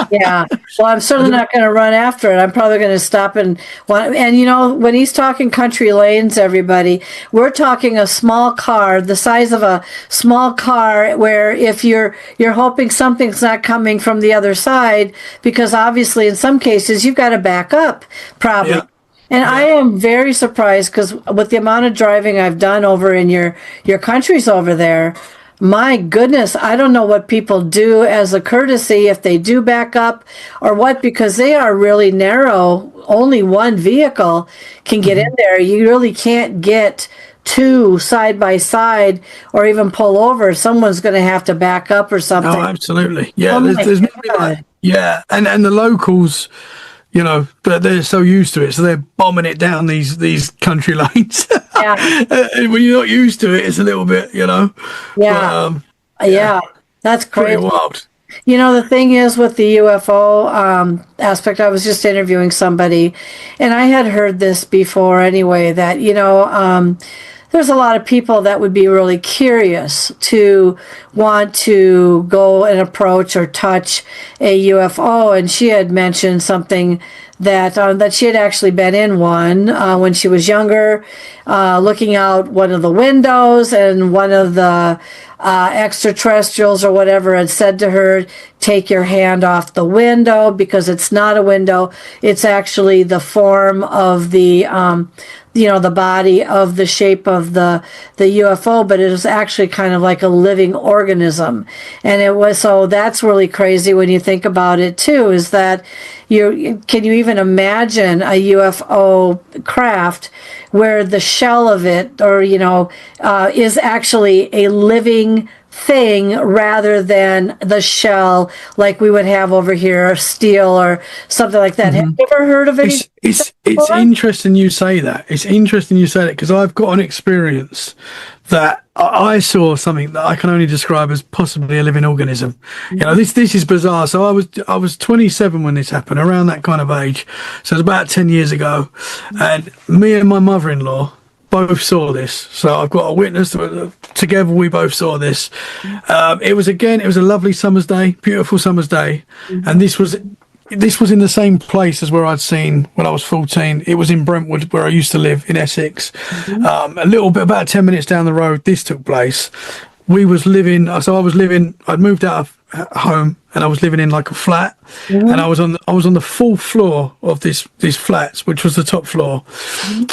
Yeah. Well, I'm certainly not going to run after it. I'm probably going to stop and when he's talking country lanes, everybody, we're talking a small car, the size of a small car, where if you're hoping something's not coming from the other side, because obviously in some cases you've got to back up probably. Yeah. And I am very surprised because with the amount of driving I've done over in your countries over there, my goodness, I don't know what people do as a courtesy, if they do back up or what, because they are really narrow. Only one vehicle can get in there. You really can't get two side by side or even pull over. Someone's going to have to back up or something. Oh, absolutely. Yeah, there's nobody like, and the locals, they're so used to it, so they're bombing it down these country lanes. Yeah. And when you're not used to it, it's a little bit, Yeah. That's crazy. Pretty wild. You know, the thing is with the UFO aspect, I was just interviewing somebody, and I had heard this before anyway, that, there's a lot of people that would be really curious to want to go and approach or touch a UFO. And she had mentioned something that she had actually been in one when she was younger, looking out one of the windows, and one of the extraterrestrials or whatever had said to her, take your hand off the window, because it's not a window, it's actually the form of the the body of the shape of the UFO, but it is actually kind of like a living organism. And it was, so that's really crazy when you think about it too, is that can you even imagine a UFO craft where the shell of it, or is actually a living thing rather than the shell like we would have over here, steel or something like that. Have you ever heard of it? It's interesting you say that. It's interesting you say that, because I've got an experience that I saw something that I can only describe as possibly a living organism. This is bizarre. So I was 27 when this happened, around that kind of age. So it was about 10 years ago, and me and my mother-in-law both saw this. So I've got a witness. Together we both saw this. It was a lovely summer's day, beautiful summer's day, and this was in the same place as where I'd seen when I was 14. It was in Brentwood, where I used to live in Essex. A little bit, about 10 minutes down the road, this took place. I'd moved out of home, and I was living in like a flat, and I was on the fourth floor of these flats, which was the top floor,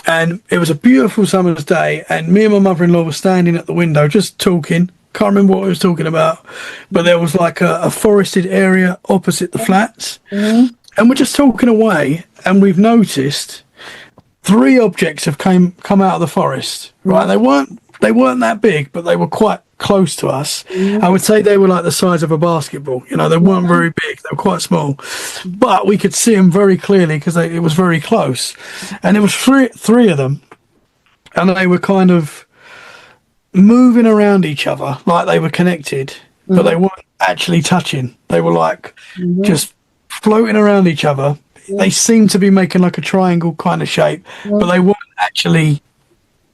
and it was a beautiful summer's day, and me and my mother-in-law were standing at the window just talking. Can't remember what we was talking about, but there was like a forested area opposite the flats, and we're just talking away, and we've noticed 3 objects have come out of the forest. Right, they weren't that big, but they were quite close to us. I would say they were like the size of a basketball. They weren't very big, they were quite small, but we could see them very clearly because it was very close, and there was three of them, and they were kind of moving around each other like they were connected, but they weren't actually touching. They were like just floating around each other. They seemed to be making like a triangle kind of shape, but they weren't actually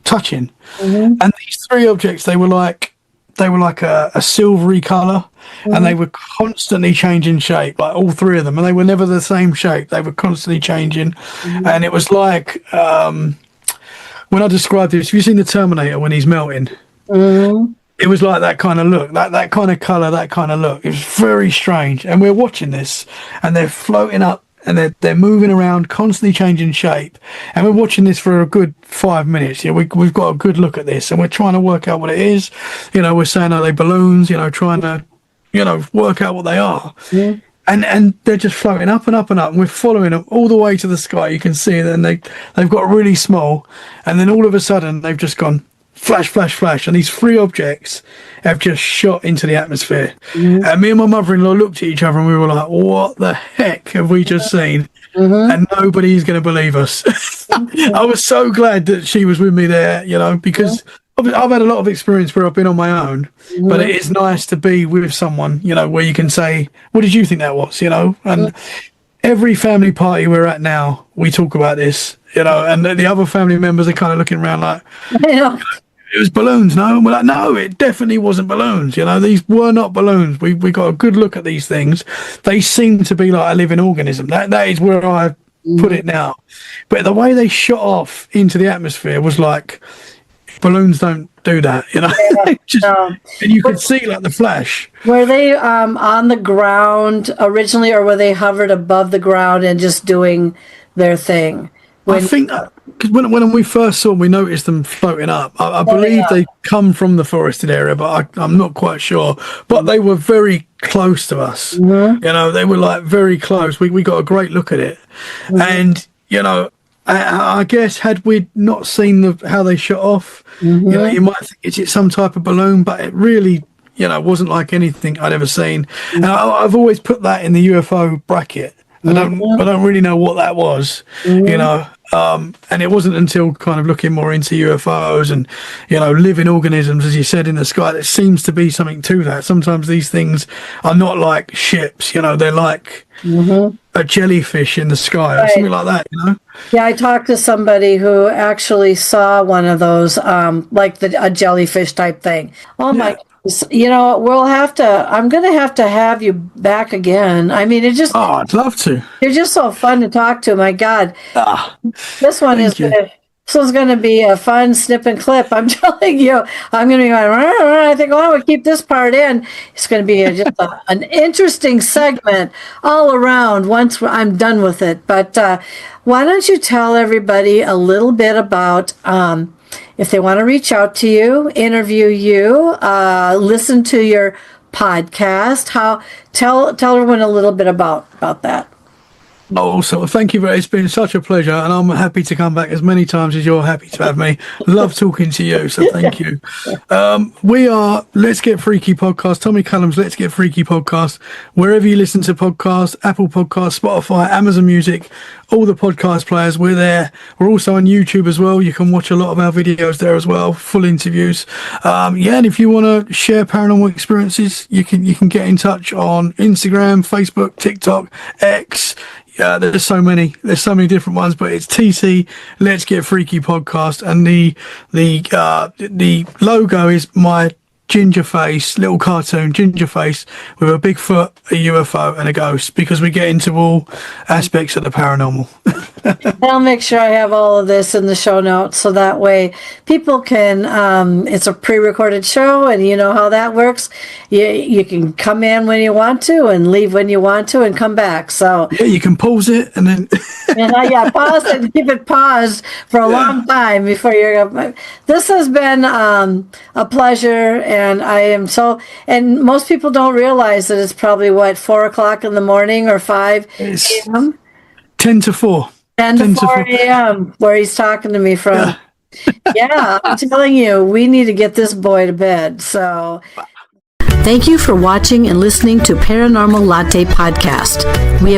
touching. And these 3 objects, they were like a silvery color, and they were constantly changing shape, like all 3 of them, and they were never the same shape. They were constantly changing, and it was like when I described this, have you seen the Terminator when he's melting? It was like that kind of look, that kind of color, that kind of look. It was very strange, and we're watching this, and they're floating up, and they're moving around, constantly changing shape, and we're watching this for a good 5 minutes. We've got a good look at this, and we're trying to work out what it is. We're saying, are they balloons? Trying to work out what they are. And they're just floating up and up and up, and we're following them all the way to the sky. You can see that, and they've got really small, and then all of a sudden they've just gone flash, flash, flash, and these 3 objects have just shot into the atmosphere. And me and my mother-in-law looked at each other, and we were like, what the heck have we just seen? And nobody's going to believe us. I was so glad that she was with me there, because I've had a lot of experience where I've been on my own, but it is nice to be with someone, where you can say, what did you think that was, and every family party we're at now, we talk about this, and the other family members are kind of looking around like, it was balloons, no? And we're like, no, it definitely wasn't balloons. These were not balloons. We got a good look at these things. They seem to be like a living organism. That is where I put it now. But the way they shot off into the atmosphere was like, balloons don't do that, and you could see like the flash. Were they on the ground originally, or were they hovered above the ground and just doing their thing? I think because when we first saw them, we noticed them floating up. I believe they come from the forested area, but I'm not quite sure. But they were very close to us. They were like very close. We got a great look at it, and I guess had we not seen how they shot off, you might think it's some type of balloon, but it really, wasn't like anything I'd ever seen. And I've always put that in the UFO bracket I don't really know what that was, and it wasn't until kind of looking more into UFOs and, living organisms, as you said, in the sky, there seems to be something to that. Sometimes these things are not like ships, they're like a jellyfish in the sky or something like that, Yeah, I talked to somebody who actually saw one of those, like a jellyfish type thing. Oh my goodness. I'm going to have you back again. I mean, I'd love to. You're just so fun to talk to. My God. This one's going to be a fun snip and clip. I'm telling you, I'm going to be going, I think, we'll keep this part in. It's going to be just an interesting segment all around once I'm done with it. But why don't you tell everybody a little bit about, if they want to reach out to you, interview you, listen to your podcast, tell everyone a little bit about that. Awesome. Thank you. It's been such a pleasure, and I'm happy to come back as many times as you're happy to have me. Love talking to you, so thank you. We are Let's Get Freaky Podcast, Tommy Cullum's Let's Get Freaky Podcast, wherever you listen to podcasts, Apple Podcasts, Spotify, Amazon Music, all the podcast players, we're there. We're also on YouTube as well. You can watch a lot of our videos there as well, full interviews. And if you want to share paranormal experiences, you can get in touch on Instagram, Facebook, TikTok, X. Yeah, there's so many different ones, but it's TC Let's Get Freaky Podcast, and the logo is my ginger face, little cartoon ginger face with a Bigfoot, a UFO, and a ghost, because we get into all aspects of the paranormal. I'll make sure I have all of this in the show notes, so that way people can, it's a pre-recorded show, and you know how that works. You can come in when you want to and leave when you want to and come back. So yeah, you can pause it and then pause it and keep it paused for a long time before you're. This has been a pleasure, and I am and most people don't realize that it's probably 4:00 in the morning or 5 a.m. 10 to 4. 10 to 4 a.m. where he's talking to me from. Yeah, I'm telling you, we need to get this boy to bed. So thank you for watching and listening to Paranormal Latte Podcast. We